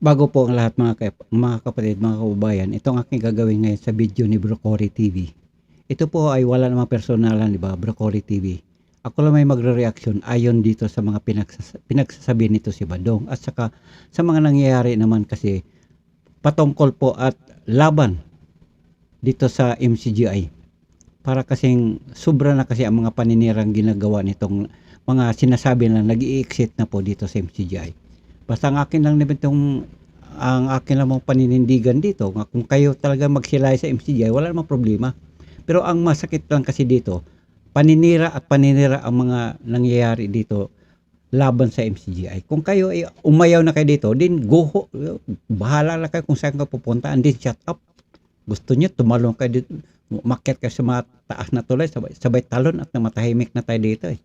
Bago po ang lahat mga kapatid, mga kababayan, itong aking gagawin ngayon sa video ni Broccoli TV. Ito po ay wala namang personalan, di ba? Broccoli TV. Ako lang may magre-reaction ayon dito sa mga pinagsasabi nito si Badong at saka sa mga nangyayari naman kasi patungkol po at laban dito sa MCGI. Para kasing sobra na kasi ang mga paninirang ginagawa nitong mga sinasabi na nag-i-exit na po dito sa MCGI. Basta ang akin lang mong paninindigan dito, nga kung kayo talaga magsilay sa MCGI, wala namang problema. Pero ang masakit lang kasi dito, paninira at paninira ang mga nangyayari dito laban sa MCGI. Kung kayo ay umayaw na kayo dito, din go, bahala lang kayo kung saan ka pupunta, and then shut up. Gusto niyo tumalon kayo dito, umakyat kayo sa mga taas na tulay, sabay talon at namatahimik na tayo dito eh.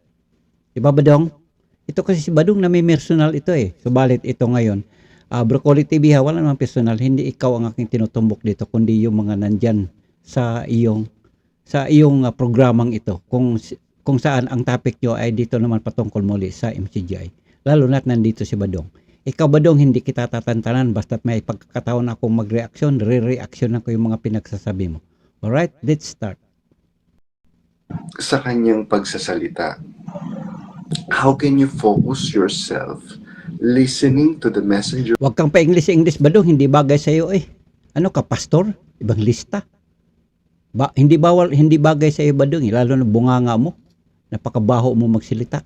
Diba Badong? Ito kasi si Badong na may personal ito eh. Subalit ito ngayon, Broccoli TV ha, wala namang personal. Hindi ikaw ang aking tinutumbok dito, kundi yung mga nandyan sa iyong programang ito. Kung saan ang topic nyo ay dito naman patungkol muli sa MCGI. Lalo na't nandito si Badong. Ikaw Badong, hindi kita tatantanan basta't may pagkakataon akong mag-reaction, re-reaction ako yung mga pinagsasabi mo. Alright, let's start. Sa kanyang pagsasalita, how can you focus yourself listening to the messenger? Huwag kang pa-English Badong, hindi bagay sa iyo eh. Ano ka, pastor? Ibang lista. Hindi bagay sa iyo Badong, lalo na bunganga mo. Napakabaho mo magsilita.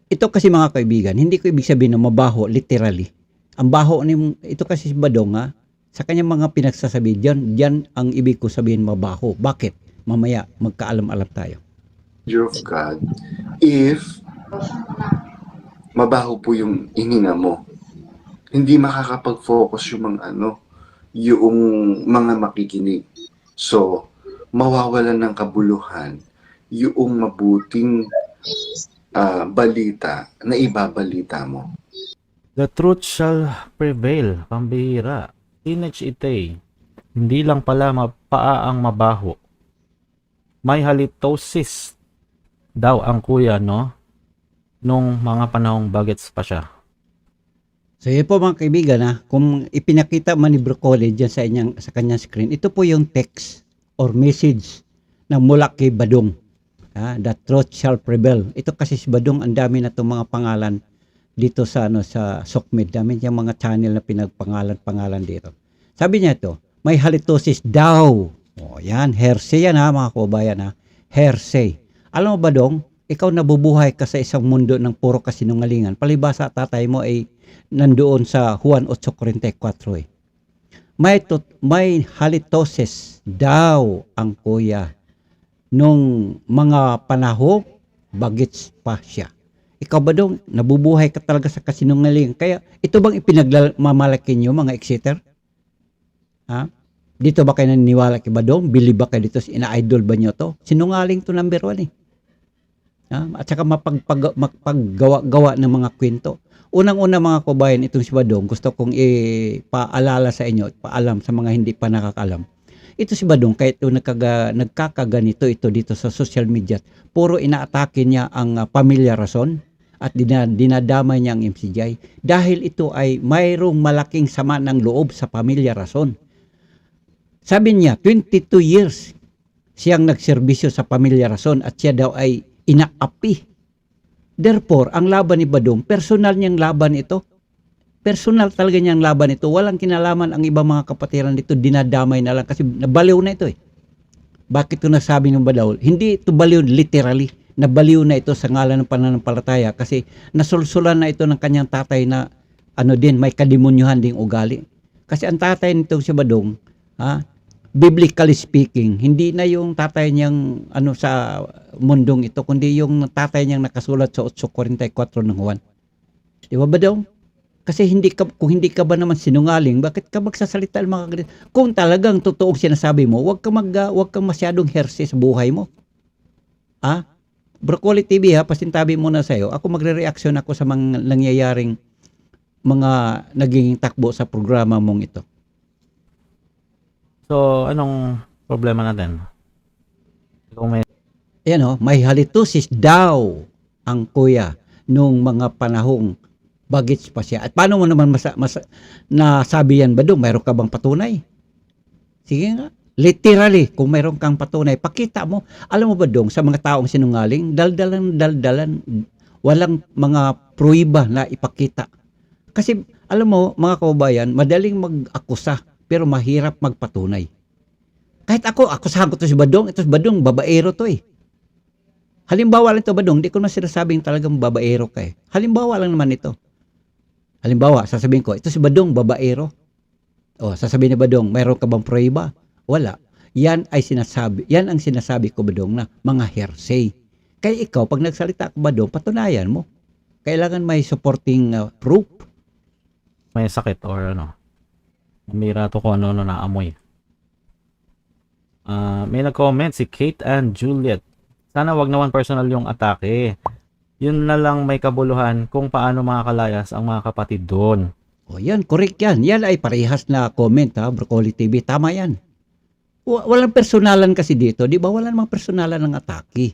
Ito kasi mga kaibigan, hindi ko ibig sabihin na mabaho literally. Ang baho ni ito kasi si Badong sa kanyang mga pinagsasabi diyan ang ibig ko sabihin mabaho. Bakit? Mamaya magkaalam-alam tayo. Of God, if mabaho po yung hininga mo, hindi makakapag-focus yung mga makikinig. So, mawawalan ng kabuluhan yung mabuting balita na ibabalita mo. The truth shall prevail, pambihira. Teenage itay. Hindi lang pala paa ang mabaho. May halitosis daw ang kuya, no? Nung mga panahong bagets pa siya. So yun po mga kaibigan kung ipinakita man ni Broccoli dyan sa kanyang screen, ito po yung text or message na mula kay Badong. The truth shall prevail. Ito kasi si Badong, ang dami na itong mga pangalan dito sa SOCMED. Dami niyang mga channel na pinagpangalan dito. Sabi niya ito, may halitosis daw. O yan, hearsay yan mga kababayan Hearsay. Alam mo Badong, ikaw nabubuhay ka sa isang mundo ng puro kasinungalingan. Palibasa tatay mo ay nandoon sa Juan 8:44 May halitosis daw ang kuya nung mga panahon bagets pa siya. Ikaw ba dong nabubuhay ka talaga sa kasinungalingan? Kaya ito bang ipinagmamalaki niyo mga exeter? Dito ba kayo naniniwala kay Badong? Bili ba kayo dito? Ina-idol ba niyo to? Sinungaling to number 1 eh. At saka mapaggawa ng mga kwento. Unang-una mga kabayan, itong si Badong, gusto kong ipaalala sa inyo, paalam sa mga hindi pa nakakalam. Ito si Badong, kahit nagkakaganito ito dito sa social media, puro inaatake niya ang Pamilya Rason at dinadamay niya ang MCGI. Dahil ito ay mayroong malaking sama ng loob sa Pamilya Rason. Sabi niya, 22 years siyang nagserbisyo sa Pamilya Rason at siya daw ay inaapi. Therefore, ang laban ni Badong, personal niyang laban ito. Personal talaga niyang laban ito. Walang kinalaman ang ibang mga kapatiran dito, dinadamay na lang kasi nabaliw na ito eh. Bakit ito nasabi ng Badong? Hindi ito baliw literally. Nabaliw na ito sa ngalan ng pananampalataya kasi nasulsulan na ito ng kanyang tatay na may kademonyuhan ding ugali. Kasi ang tatay nito si Badong, biblically speaking, hindi na yung tatay niyang sa mundong ito, kundi yung tatay niyang nakasulat sa 8:44 ng Juan. Di ba Badong? Kasi kung hindi ka ba naman sinungaling, bakit ka magsasalita ng mga ganito? Kung talagang totoong sinasabi mo, wag kang masyadong hersey sa buhay mo. Broccoli TV pasintabi muna sa'yo. Ako magre-reaction ako sa mga nangyayaring mga naging takbo sa programa mong ito. So, anong problema natin? Kung may may halitosis daw ang kuya nung mga panahong Bagets pa siya. At paano mo naman nasabi yan, Badong? Mayroon ka bang patunay? Sige nga. Literally, kung mayroon kang patunay, pakita mo. Alam mo ba dong, sa mga taong sinungaling, daldalan, walang mga pruiba na ipakita. Kasi, alam mo, mga kababayan, madaling mag-akusa, pero mahirap magpatunay. Kahit ako, akusahan ko to si Badong, ito si Badong, babaero to eh. Halimbawa lang ito, Badong, di ko na sinasabing talagang babaero ka eh. Halimbawa lang naman ito. Halimbawa, sasabihin ko, ito si Badong, babaero. O, sasabihin ni Badong, mayroon ka bang pruiba? Wala. Yan ang sinasabi ko, Badong, na mga hearsay. Kaya ikaw, pag nagsalita ka, Badong, patunayan mo. Kailangan may supporting proof. May sakit or ano. Mira to kung ano naamoy. May nag-comment si Kate and Juliet. Sana wag naman personal yung atake. Yun na lang may kabuluhan kung paano makakalayas ang mga kapatid doon. O yan, correct yan. Yan ay parehas na comment ha, Broccoli TV. Tama yan. Walang personalan kasi dito, di ba? Wala namang personalan ng atake.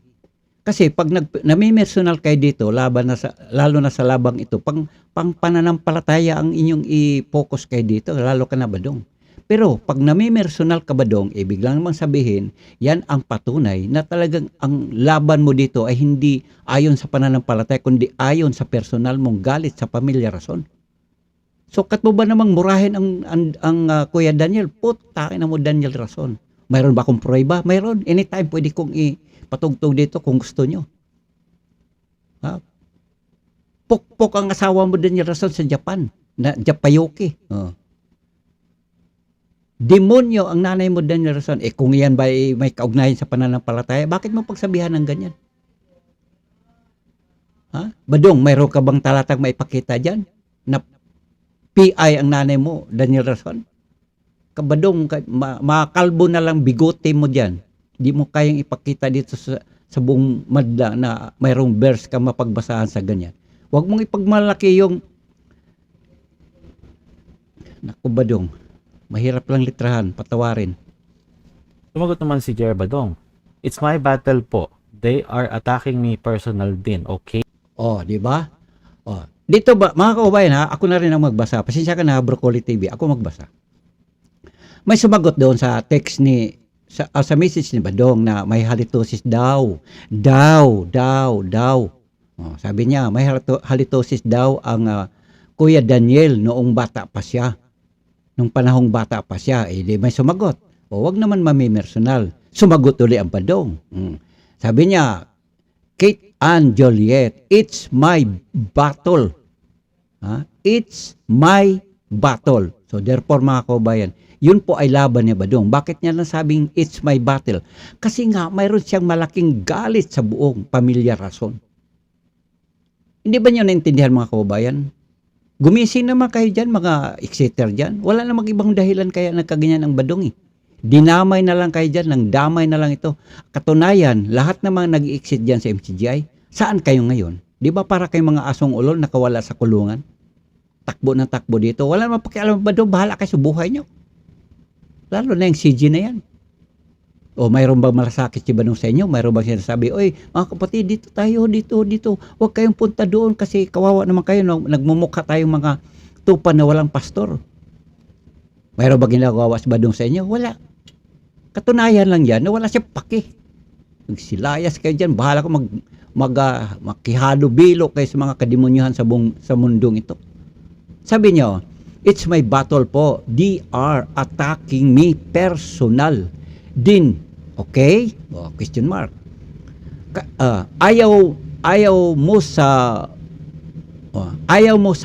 Kasi pag nami-personal kayo dito, lalo na sa labang ito, pang pananampalataya ang inyong i-focus kayo dito, lalo ka na, Badong. Pero pag nami-personal ka, Badong, biglang namang sabihin, yan ang patunay na talagang ang laban mo dito ay hindi ayon sa pananampalataya, kundi ayon sa personal mong galit sa pamilya rason. So, kat mo ba namang murahin ang Kuya Daniel? Takin na mo, Daniel Rason. Mayroon ba akong prueba? Mayroon. Anytime pwede kong ipatugtog dito kung gusto nyo. Ha? Pukpok ang asawa mo, Daniel Rason, sa Japan. Japayuki. Demonyo ang nanay mo, Daniel Rason. Kung yan ba may kaugnayan sa pananampalataya, bakit mo pagsabihan ng ganyan? Ha? Badong, mayroon ka bang talatang maipakita dyan? Na PI ang nanay mo, Daniel Rason? Kabadong, makalbo na lang bigote mo dyan. Di mo kayang ipakita dito sa buong madla na mayroong verse ka mapagbasahan sa ganyan. Huwag mong ipagmalaki yung naku, Badong, mahirap lang litrahan, patawarin. Sumagot naman si Jer Badong. It's my battle po. They are attacking me personal din, okay? Di ba? Dito ba, mga kaubayan ha, ako na rin ang magbasa. Pasensya ka na, Broccoli TV, ako magbasa. May sumagot doon sa text sa message ni Badong na may halitosis daw. Sabi niya, may halitosis daw ang Kuya Daniel noong bata pa siya. Nung panahong bata pa siya, di may sumagot. Wag naman mamimersonal. Sumagot ulit ang Badong. Sabi niya, Kate and Juliet, it's my battle. It's my battle. So therefore, mga kaubayan, yun po ay laban ni Badong. Bakit niya nasabing it's my battle? Kasi nga, mayroon siyang malaking galit sa buong pamilya Rason. Hindi ba niyo naintindihan, mga kaubayan? Gumising naman kayo dyan, mga exciter dyan. Wala namang ibang dahilan kaya nagkaganyan ang Badong eh. Dinamay na lang kayo dyan, nang damay na lang ito. Katunayan, lahat naman nag-exit dyan sa MCGI. Saan kayo ngayon? Di ba para kayong mga asong ulol nakawala sa kulungan? Takbo ng takbo dito. Wala namang pakialam Badong, bahala kayo sa buhay nyo. Lalo na yung CG na yan. O mayroon bang malasakit si Badong sa inyo? Mayroon bang sinasabi, oy, mga kapatid, dito tayo, dito. Huwag kayong punta doon kasi kawawa naman kayo. Nagmumukha tayong mga tupa na walang pastor. Mayroon bang ginagawa si Badong sa inyo? Wala. Katunayan lang yan na wala siya paki. Magsilayas kayo dyan. Bahala ko makihalo-bilo kayo sa mga kademonyuhan sa mundong ito. Sabi niyo, it's my battle po. They are attacking me personal. Din. Okay? Question mark. Ayaw mo sa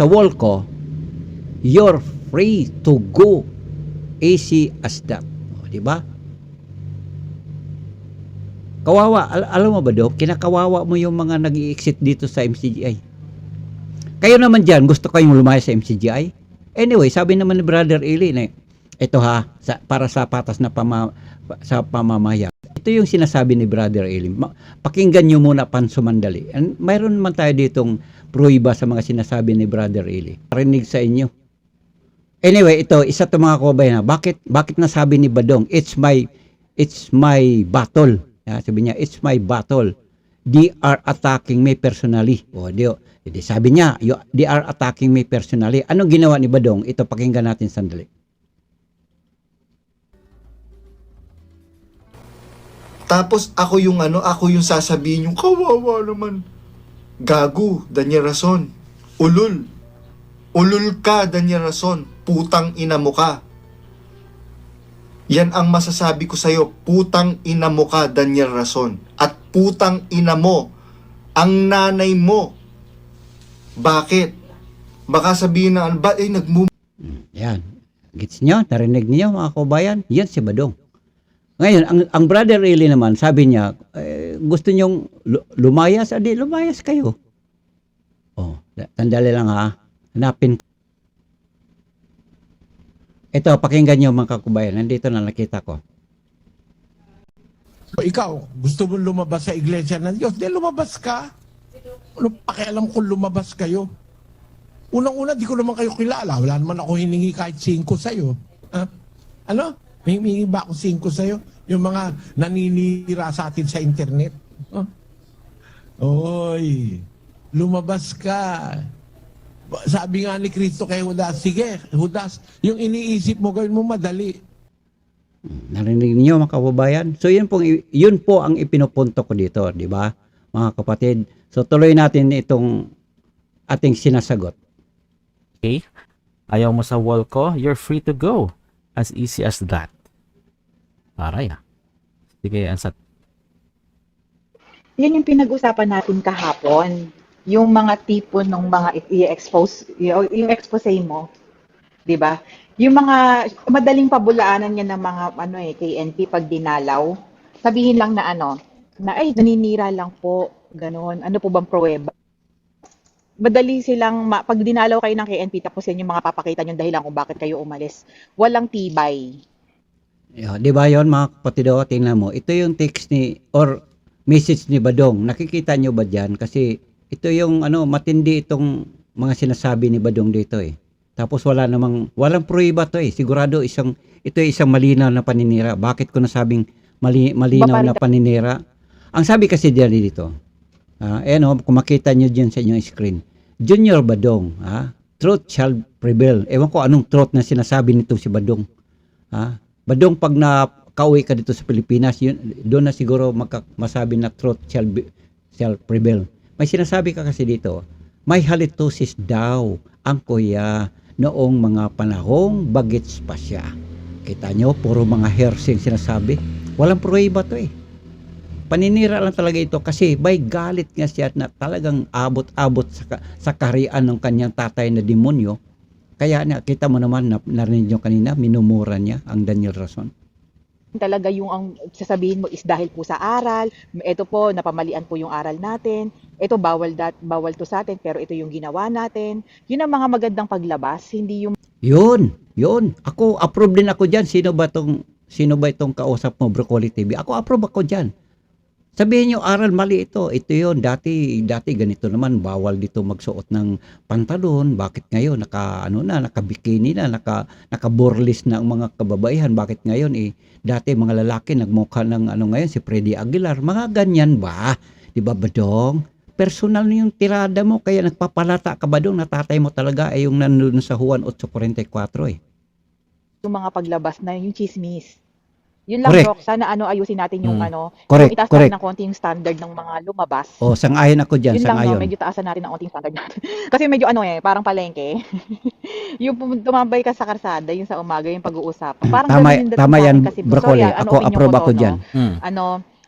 wall ko, you're free to go. Easy as that. Diba? Kawawa. Alam mo ba, Dok? Kinakawawa mo yung mga nag-i-exit dito sa MCGI. Kayo naman dyan, gusto kayong lumaya sa MCGI? Anyway, sabi naman ni Brother Eli na ito ha, para sa patas na sa pamamayan. Ito yung sinasabi ni Brother Eli. Pakinggan nyo muna pansumandali. And mayroon man tayo ditong pruiba sa mga sinasabi ni Brother Eli. Parinig sa inyo. Anyway, ito, isa to mga kabayan. Bakit nasabi ni Badong, it's my battle. Sabi niya, it's my battle. they are attacking me personally. O, di sabi niya, they are attacking me personally. Anong ginawa ni Badong? Ito, pakinggan natin sandali. Tapos ako yung sasabihin yung kawawa naman. Gago, Daniel Rason. Ulul. Ulul ka, Daniel Rason. Putang ina mo ka. Yan ang masasabi ko sa'yo. Putang ina mo ka, Daniel Rason. At putang ina mo, ang nanay mo. Bakit? Baka sabihin na, ba, Yan. Gets nyo? Narinig niyo mga kabayan? Yan si Badong. Ngayon, ang brother really naman, sabi niya, gusto niyong lumayas? Adi, lumayas kayo. Oh, tandali lang ha. Hanapin. Ito, pakinggan niyo mga kabayan. Nandito na nakita ko. O ikaw, gusto mo lumabas sa iglesia ng Diyos? Di lumabas ka. Ano pakialam kung lumabas kayo? Unang-una, di ko naman kayo kilala. Wala naman ako hiningi kahit 5 sa'yo. Ha? Ano? Hihingi ba ako 5 sa'yo? Yung mga naninira sa atin sa internet. Huh? Oy, lumabas ka. Sabi nga ni Kristo kay Judas, sige, Judas, yung iniisip mo, gawin mo madali. Narinig niyo mga kababayan? So yun po ang ipinupunto ko dito, di ba? Mga kapatid. So tuloy natin itong ating sinasagot. Okay? Ayaw mo sa wall ko, you're free to go. As easy as that. Aray ah. Sige, ansat. Yan yung pinag-usapan natin kahapon. Yung mga tipo ng mga i-expose, yung expose mo, 'di ba? Yung mga madaling pabulaanan niya ng mga KNP pag dinalaw. Sabihin lang na ay naninira lang po, ganoon. Ano po bang pruweba? Madali silang pag dinalaw kayo ng KNP tapos yan yung mga papakita yung dahilan kung bakit kayo umalis. Walang tibay. Di ba yun mga kapatid? Tingnan mo. Ito yung text or message ni Badong. Nakikita nyo ba dyan? Kasi ito yung matindi itong mga sinasabi ni Badong dito eh. Tapos walang pruiba to eh. Sigurado ito isang malinaw na paninira. Bakit ko nasabing malinaw na paninira? Ang sabi kasi dito, kung makita nyo dyan sa inyong screen, Junior Badong, truth shall prevail. Ewan ko anong truth na sinasabi nito si Badong. Badong, pag nakauwi ka dito sa Pilipinas, doon na siguro masabi na truth shall prevail. May sinasabi ka kasi dito, may halitosis daw ang kuya noong mga panahong bagets pa siya. Kita nyo, puro mga hearsay sinasabi. Walang pruweba to eh. Paninira lang talaga ito kasi by galit nga siya na talagang abot-abot sa kaharian ng kanyang tatay na demonyo. Kaya kita mo naman, narinig nyo kanina, minumura niya ang Daniel Rason. Talaga yung ang sasabihin mo is dahil po sa aral, ito po, napamalian po yung aral natin, ito bawal to sa atin, pero ito yung ginawa natin. Yun ang mga magandang paglabas, hindi yung... Yun. Ako, approve din ako dyan. Sino ba itong kausap mo, Broccoli TV? Ako approve ako dyan. Sabihin nyo, aral, mali ito. Ito yun, dati ganito naman, bawal dito magsuot ng pantalon. Bakit ngayon, nakabikini na, nakaborlis na ang mga kababaihan. Bakit ngayon, dati mga lalaki nagmukha ng ngayon, si Freddy Aguilar. Mga ganyan ba? Di ba, Badong? Personal na yung tirada mo, kaya nagpapalata ka, Badong, na tatay mo talaga ay yung nandun sa Juan 8:44 eh. Yung mga paglabas na yung chismis. Yun lang, Correct. Doc. Sana ayusin natin yung Correct, yung itaas correct. natin ng konti yung standard ng mga lumabas. Sang-ayon ako dyan, Yun lang, sang-ayon. medyo taasan natin ng konting standard natin. Kasi medyo parang palengke. Yung tumambay ka sa karsada, yung sa umaga, yung pag-uusap. Parang Tama, ganun yung dating tama sa yan, akin kasi, Broccoli. sorry, Ako, opinion ko approve to, ako dyan.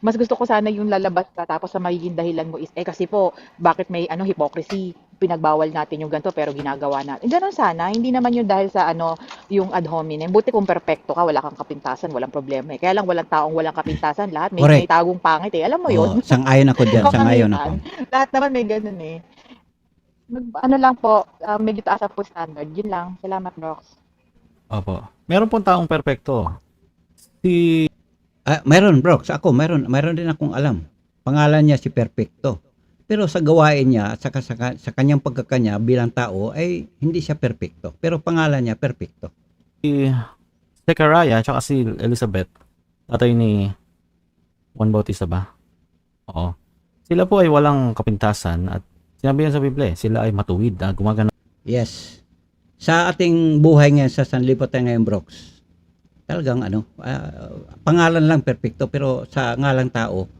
Mas gusto ko sana yung lalabas ka tapos sa magiging dahilan mo is kasi po bakit may hypocrisy, pinagbawal natin yung ganito pero ginagawa natin. Ganun sana, hindi naman yung dahil sa yung ad hominem. Buti kung perpekto ka, wala kang kapintasan, walang problema eh. Kaya lang walang taong walang kapintasan, lahat may Correct. tagong pangit eh. Alam mo yun? Sang-ayon ako dyan, sang-ayon ako. Lahat naman may ganun eh. Lang po, medyo taas po standard. Yun lang. Salamat, Brox. Opo. Meron pong taong perpekto. Si Meron, bro. Meron din akong alam. Pangalan niya si Perfecto. Pero sa gawain niya, sa kanyang pagkakanya bilang tao, ay hindi siya perfecto. Pero pangalan niya, Perfecto. Zechariah at si Elizabeth, tatay ni Juan Bautista ba? Oo. Sila po ay walang kapintasan at sinabi yan sa Biblia, sila ay matuwid, gumagana Yes. Sa ating buhay ngayon sa sanlibutan ngayon, Brox, talagang pangalan lang perpekto, pero sa ngalang tao,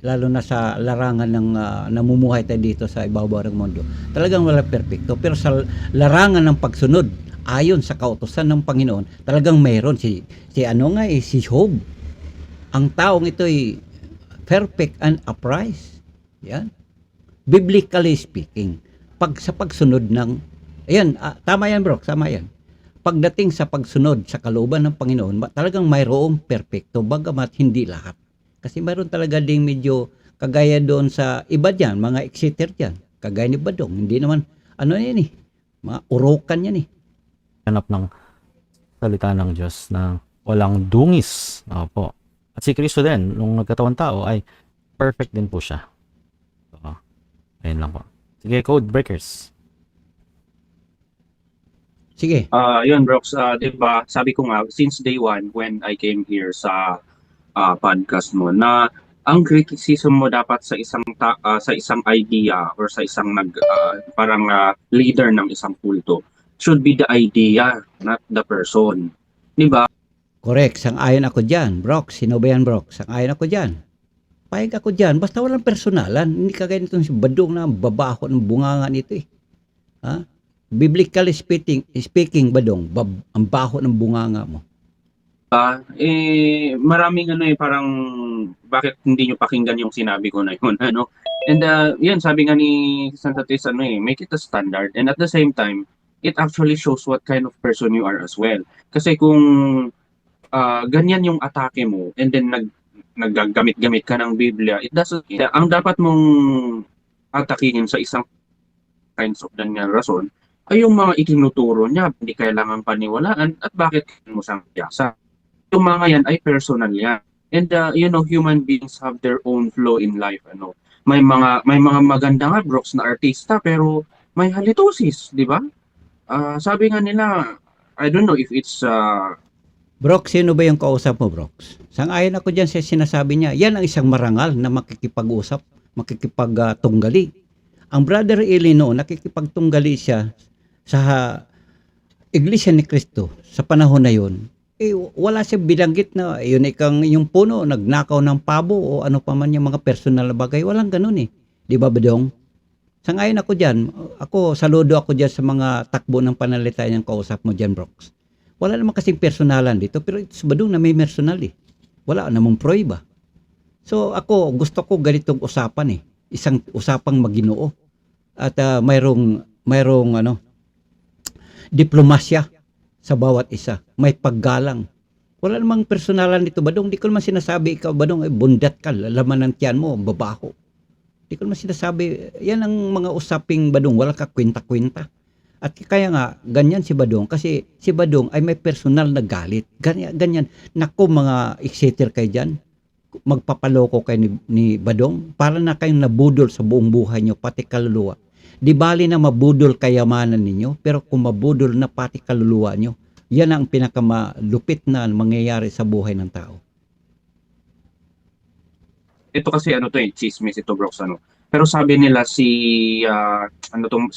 lalo na sa larangan ng namumuhay tayo dito sa ibabaw ng mundo, talagang wala perpekto. Pero sa larangan ng pagsunod, ayon sa kautusan ng Panginoon, talagang mayroon si Job. Ang taong ito ay perfect and upright. Yan. Biblically speaking, sa pagsunod ng, tama yan bro, tama yan. Pagdating sa pagsunod sa kalooban ng Panginoon, talagang mayroong perfecto, bagamat hindi lahat. Kasi mayroon talaga ding medyo kagaya doon sa iba dyan, mga exeter dyan, kagaya ni Badong, hindi naman, yan mga urokan yan ganap ng salita ng Diyos na walang dungis. Opo. At si Kristo din, nung nagkatawang tao, ay perfect din po siya. So, ayun lang po. Sige, code breakers. Sige. Yun, Brox, di ba, sabi ko nga, since day one, when I came here sa podcast mo, na ang criticism mo dapat sa isang idea or sa isang parang leader ng isang kulto should be the idea, not the person. Di ba? Correct. Sang-ayon ako dyan, Brox. Sino ba yan, Brox? Sang-ayon ako dyan. Payag ako dyan. Basta walang personalan. Hindi kagaya nitong si Badong na babaho ng bungangan ito Ha? Biblically speaking, Badong, ang baho ng bunganga mo. Maraming parang bakit hindi nyo pakinggan yung sinabi ko na yun, ano? And yan, sabi nga ni Santa Tess, make it a standard. And at the same time, it actually shows what kind of person you are as well. Kasi kung ganyan yung atake mo and then naggagamit-gamit ka ng Biblia, ang dapat mong atakihin sa isang kinds of ganyan rason ay yung mga itinuturo niya, hindi kailangan paniwalaan at bakit mo siyang piyasa. Yung mga yan ay personal yan. And human beings have their own flow in life. May mga maganda nga Brox na artista pero may halitosis, di ba? Sabi nga nila, I don't know if it's Brox, sino ba yung kausap mo, Brox? Sang-ayon ako dyan sa sinasabi niya. Yan ang isang marangal na makikipag-usap, makikipagtunggali. Ang Brother Elino, nakikipagtunggali siya sa Iglesia ni Cristo sa panahon na yun. Wala siya bilanggit na yung puno, nagnakaw ng pabo o ano pa man yung mga personal na bagay. Walang ganun Di ba, Badong? Sang-ayon ako dyan. Saludo ako dyan sa mga takbo ng panalitayan ng kausap mo dyan, Brox. Wala naman kasing personalan dito, pero ito sa Badong na may personal Wala namang proiba. So gusto ko ganitong usapan Isang usapang maginoo. At mayroong diplomasya sa bawat isa. May paggalang. Wala namang personalan dito, Badong. Di ko naman sinasabi ikaw, Badong, bundat ka, laman ng tiyan mo, babaho. Di ko naman sinasabi, yan ang mga usaping Badong, wala ka kwenta-kwenta. At kaya nga, ganyan si Badong, kasi si Badong ay may personal na galit. Ganyan. Naku, mga exeter kayo dyan, magpapaloko kayo ni Badong, para na kayong nabudol sa buong buhay nyo, pati kaluluwa. Di bali na mabudol kayamanan ninyo, pero kung mabudol na pati kaluluwa nyo, yan ang pinakamalupit na mangyayari sa buhay ng tao. ito kasi chismis ito Brox Pero sabi nila si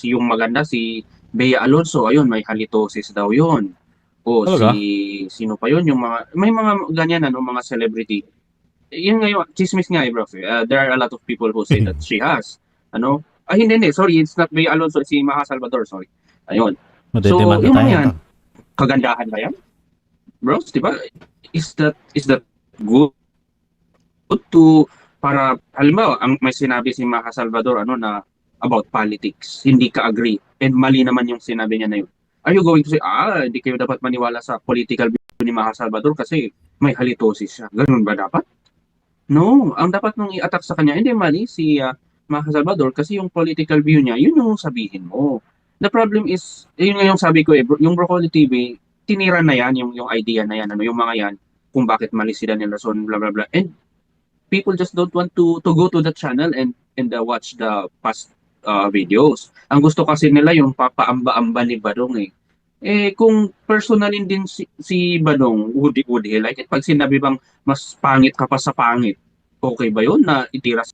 yung maganda si Bea Alonso, ayun may halitosis daw 'yon. O Talaga? sino pa 'yon yung may mga ganyan mga celebrity. Yun ngayon chismis nga Brox. There are a lot of people who say that she has. Hindi, sorry, it's not Bea Alonso, si Maha Salvador, sorry. Ayun. Madedemanda yung tayo. mga yan, kagandahan ba yan? Bros, di ba? Is that good to para halimbawa may sinabi si Maha Salvador na about politics, hindi ka agree and mali naman yung sinabi niya na yun. Are you going to say, hindi kayo dapat maniwala sa political view ni Maha Salvador kasi may halitosis siya? Ganun ba dapat? No, ang dapat mong i-attack sa kanya, hindi mali si Maha Salvador kasi yung political view niya, yun yung sabihin mo. The problem is, yun nga yung sabi ko yung Broccoli TV, tinira na yan, yung idea na yan, yung mga yan, kung bakit mali si Daniel Rason, blah blah blah. And people just don't want to go to the channel and watch the past videos. Ang gusto kasi nila yung papaamba-amba ni Badong kung personalin din si Badong, would he like it? Pag sinabi bang mas pangit ka pa sa pangit, okay ba yun na itira?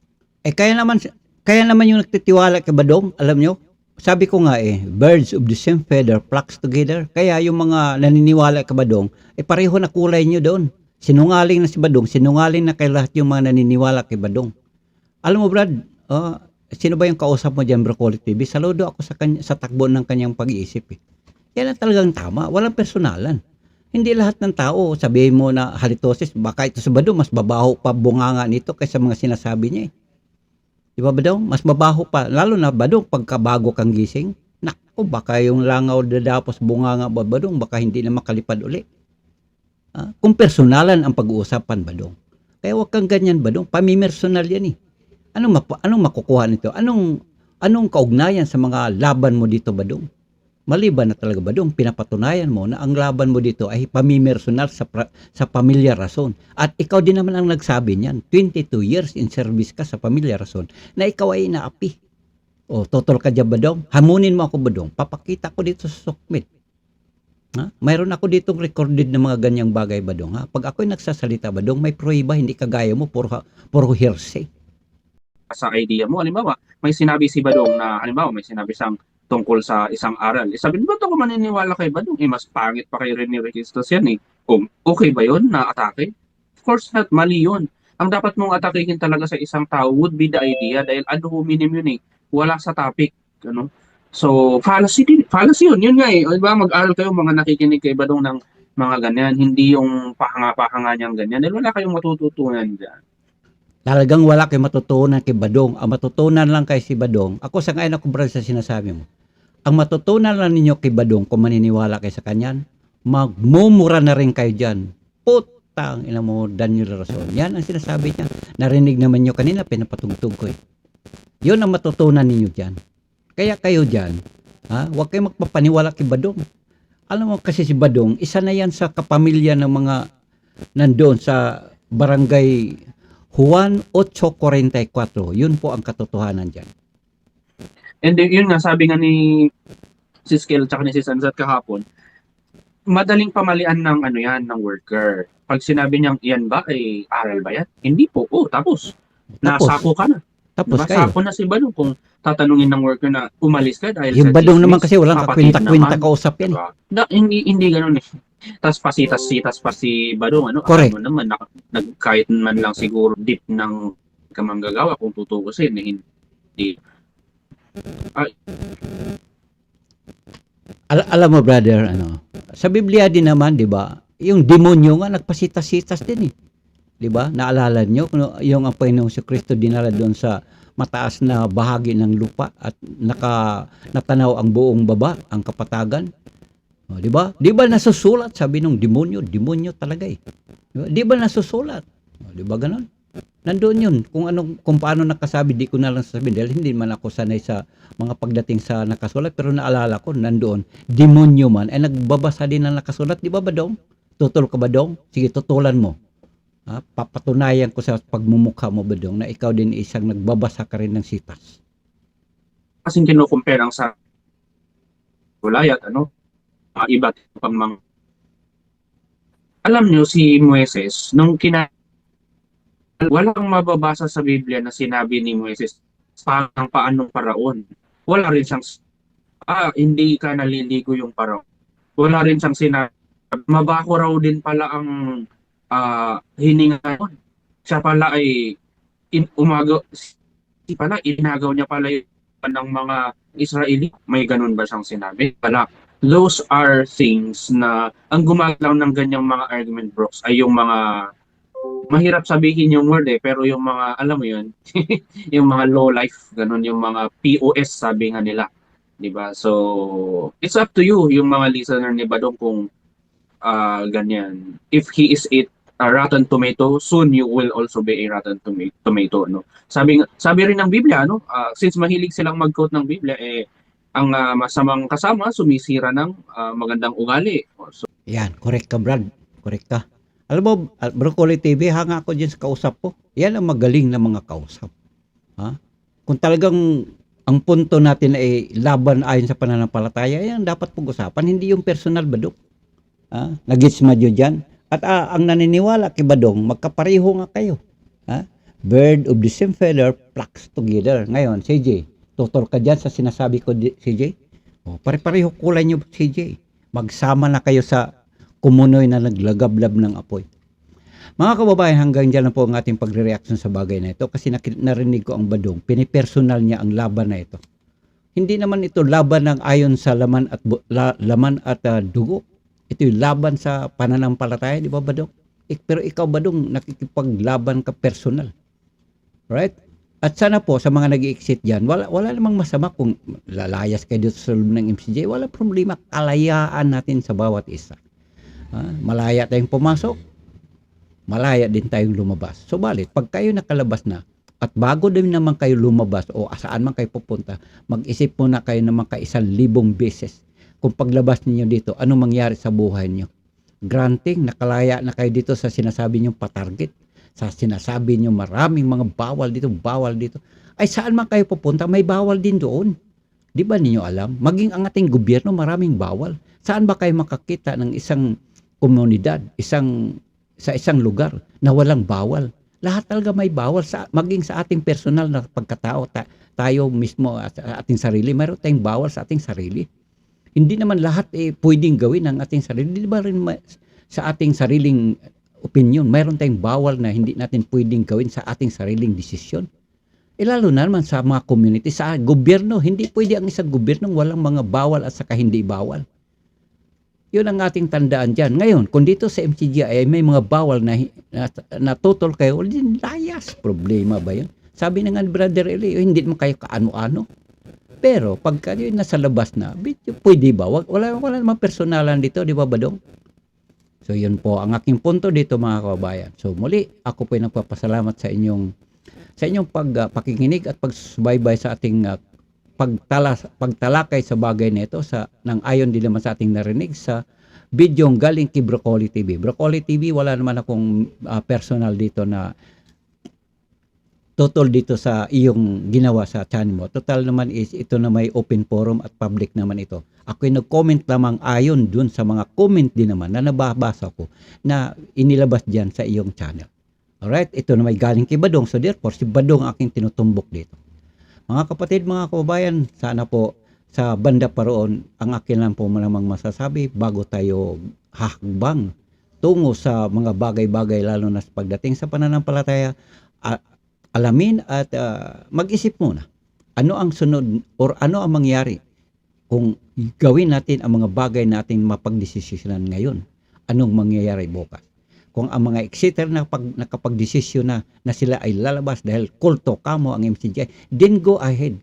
Kaya naman yung nagtitiwala kay Badong, alam nyo, sabi ko nga birds of the same feather flocks together. Kaya yung mga naniniwala kay Badong, pareho na kulay nyo doon. Sinungaling na si Badong, sinungaling na kay lahat yung mga naniniwala kay Badong. Alam mo Brad, sino ba yung kausap mo dyan, Broccoli TV? Saludo ako sa takbo ng kanyang pag-iisip. Yan ang talagang tama, walang personalan. Hindi lahat ng tao, sabihin mo na halitosis, baka ito sa Badong, mas babaho pa bunganga nito kaysa mga sinasabi niya. Di ba Badong? Mas mabaho pa. Lalo na Badong, pagkabago kang gising, naku, baka yung langaw dadapos bunganga ba Badong, baka hindi na makalipad uli. Kung personalan ang pag-uusapan Badong. Kaya huwag kang ganyan Badong, pamimersonal yan eh. Anong makukuha nito? Anong kaugnayan sa mga laban mo dito Badong? Maliban na talaga Badong, pinapatunayan mo na ang laban mo dito ay pamimersonal sa Pamilya Rason. At ikaw din naman ang nagsabi niyan, 22 years in service ka sa Pamilya Rason, na ikaw ay inaapi. Totol ka dyan Badong, hamunin mo ako Badong, papakita ko dito sa Sukmit. Mayroon ako ditong recorded na mga ganyang bagay Badong. Pag ako'y nagsasalita Badong, may prueba, hindi kagaya mo, puro hearsay. Sa idea mo, halimbawa, may sinabi si Badong na, halimbawa, may sinabi siyang tungkol sa isang aral. Sabi, ba't ako maniniwala kay Badong? Mas pangit pa kay Rene Requestos yan eh. Okay ba yun na atake? Of course not, mali yun. Ang dapat mong atakihin talaga sa isang tao would be the idea dahil ad hominem yun eh. Wala sa topic. Ano? So, fallacy yun. Yun nga eh. Diba, mag-aral kayo mga nakikinig kay Badong ng mga ganyan. Hindi yung pahanga-pahanga niyang ganyan. Dahil wala kayong matututunan dyan. Talagang wala kay matutunan kay Badong. Ang matutunan lang kay si Badong, ako sa ngayon ako brad sa sinasabi mo. Ang matutunan lang ninyo kay Badong kung maniniwala kayo sa kanyan, magmumura na rin kayo dyan. Putang ina mo, Daniel Rason. Yan ang sinasabi niya. Narinig naman nyo kanina, pinapatugtog ko eh. Yun ang matutunan ninyo dyan. Kaya kayo dyan, huwag kayo magpapaniwala kay Badong. Alam mo kasi si Badong, isa na yan sa kapamilya ng mga nandoon sa barangay Juan 844. Yun po ang katotohanan dyan. And then, yun nga, sabi nga ni si Skill tsaka ni si Sanzat kahapon, madaling pamalian ng ng worker. Pag sinabi niyang yan ba ay aral ba yan? Hindi po. Tapos. Nasako ka na. Tapos diba? kayo. Sako na si Badong kung tatanungin ng worker na umalis ka dahil Yung sa Badong chismis, naman kasi walang kapatid kakwinta-kwinta naman. kausap yan. Diba? Hindi ganun eh. Tapos pasitas-sitas pa si Badong. Correct. Alam mo naman, kahit man lang siguro deep ng kamanggagawa kung tutukusin, hindi. Alam mo brother, sa Biblia din naman, 'di ba? Yung demonyo nga nagpasitas-sitas din eh. 'Di ba? Naalala niyo yung ang Panginoong Kristo dinala doon sa mataas na bahagi ng lupa at natanaw ang buong baba, ang kapatagan. 'Di ba? 'Di ba nasusulat sabi ng demonyo talaga eh. 'Di ba nasusulat? 'Di ba ganoon? Nandoon yun. Kung paano nakasabi, di ko na lang sasabihin dahil hindi man ako sanay sa mga pagdating sa nakasulat, pero naalala ko, nandoon, demonyo man, ay nagbabasa din ng nakasulat, di ba Badong? Tutol ka Badong? Sige, tutulan mo. Papatunayan ko sa pagmumukha mo Badong na ikaw din isang nagbabasa ka rin ng sitas. Kasing kinukumpare ang sa Gulayat, iba't pang mga. Alam nyo, si Moises, nung walang mababasa sa Biblia na sinabi ni Moises paanong paraon. Wala rin siyang hindi ka naliligo yung paraon. Wala rin siyang sinabi. Mabaho raw din pala ang hininga. Siya pala ay inagaw niya pala ng mga Israeli. May ganun ba siyang sinabi? Pala, those are things na ang gumagalaw ng ganyang mga argument Brooks ay yung mga mahirap sabihin yung word pero yung mga, alam mo yun, yung mga low life, ganun, yung mga POS sabi nga nila, di ba? So, it's up to you, yung mga listener ni Badong kung ganyan. If he is a rotten tomato, soon you will also be a rotten tomato, no? Sabi rin ng Biblia, since mahilig silang mag-quote ng Biblia, ang masamang kasama sumisira ng magandang ugali. So, Yan, correct ka Brad, correct ka. Alam mo, Broccoli TV, hanga ako dyan sa kausap ko. Yan ang magaling na mga kausap. Kung talagang ang punto natin ay laban ayon sa pananampalataya, yan dapat pag-usapan. Hindi yung personal Badong. Nagits madyo dyan. At ang naniniwala kay Badong, magkapareho nga kayo. Bird of the same feather flocks together. Ngayon, CJ, tutor ka dyan sa sinasabi ko, CJ? O, pare-pareho kulay nyo, CJ. Magsama na kayo sa kumunoy na naglagablab ng apoy. Mga kababayan, hanggang dyan na po ang ating pagre-reaction sa bagay na ito kasi narinig ko ang Badong, pinipersonal niya ang laban na ito. Hindi naman ito laban ng ayon sa laman at dugo. Ito yung laban sa pananampalataya, di ba Badong? Pero ikaw Badong, nakikipaglaban ka personal. Right? At sana po sa mga nag-i-exit dyan, wala namang masama kung lalayas kayo dito sa loob ng MCJ. Wala problema, kalayaan natin sa bawat isa. Malaya tayong pumasok, malaya din tayong lumabas. So balit, pag kayo nakalabas na, at bago din naman kayo lumabas o saan man kayo pupunta, mag-isip muna kayo naman 1,000 beses kung paglabas ninyo dito, ano mangyari sa buhay niyo. Granting, nakalaya na kayo dito sa sinasabi niyong patarget, sa sinasabi niyo maraming mga bawal dito. Ay saan man kayo pupunta, may bawal din doon. Di ba ninyo alam? Maging ang ating gobyerno, maraming bawal. Saan ba kayo makakita ng isang komunidad, sa isang lugar na walang bawal? Lahat talaga may bawal, maging sa ating personal na pagkatao, tayo mismo sa ating sarili, mayroon tayong bawal sa ating sarili. Hindi naman lahat pwedeng gawin ng ating sarili. Di ba rin sa ating sariling opinion, mayroon tayong bawal na hindi natin pwedeng gawin sa ating sariling desisyon. Lalo na naman sa mga community, sa gobyerno, hindi pwede ang isang gobyerno walang mga bawal at saka hindi bawal. Yun ang ating tandaan dyan. Ngayon, kung dito sa MCGI ay may mga bawal na tutol kayo, layas. Problema ba yun? Sabi na nga ni Brother Eli, hindi mo kayo kaano-ano. Pero pag kayo nasa labas na, pwede ba? Wala namang personalan dito, di ba Badong? So yun po ang aking punto dito mga kababayan. So muli, ako po ay nagpapasalamat sa inyong pakikinig at pagsubaybay sa ating pagtalakay sa bagay nito nang ayon din naman sa ating narinig sa video galing kay Broccoli TV. Broccoli TV, wala naman akong personal dito na total dito sa iyong ginawa sa channel mo. Total naman is ito na may open forum at public naman ito. Ako'y nag-comment lamang ayon dun sa mga comment din naman na nababasa ko na inilabas dyan sa iyong channel. Alright, ito na may galing kay Badong. So therefore, si Badong aking tinutumbok dito. Mga kapatid, mga kababayan, sana po sa banda pa roon, ang akin lang po malamang masasabi bago tayo hakbang tungo sa mga bagay-bagay lalo na sa pagdating sa pananampalataya, alamin at mag-isip muna ano ang sunod or ano ang mangyari kung gawin natin ang mga bagay nating mapagdesisyonan ngayon. Anong mangyayari bukas? Kung ang mga exeter na nakapagdesisyon na sila ay lalabas dahil kulto kamo ang MCGI, then go ahead.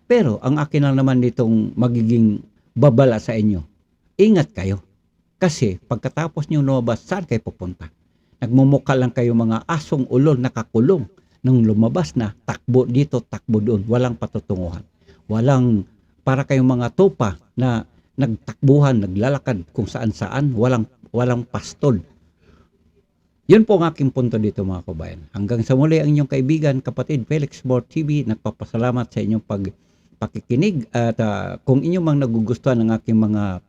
Pero ang akin lang naman ditong magiging babala sa inyo, ingat kayo. Kasi pagkatapos nyo lumabas, saan kayo pupunta? Nagmumukha lang kayo mga asong ulol nakakulong. Nung lumabas na, takbo dito, takbo doon. Walang patutunguhan. Walang, para kayong mga tupa na nagtakbuhan, naglalakad kung saan-saan. Walang pastol. Yun po ang aking punto dito mga kabayan. Hanggang sa muli ang inyong kaibigan, kapatid Felix Bor TV, nagpapasalamat sa inyong pakikinig at kung inyo mang nagugustuhan ang aking mga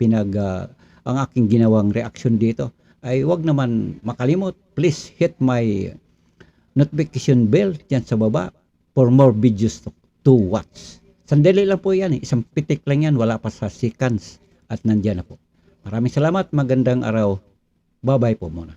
ang aking ginawang reaction dito, ay wag naman makalimot, please hit my notification bell dyan sa baba for more videos to watch. Sandali lang po yan, isang pitik lang yan, wala pa sa seconds at nandyan na po. Maraming salamat, magandang araw, bye bye po muna.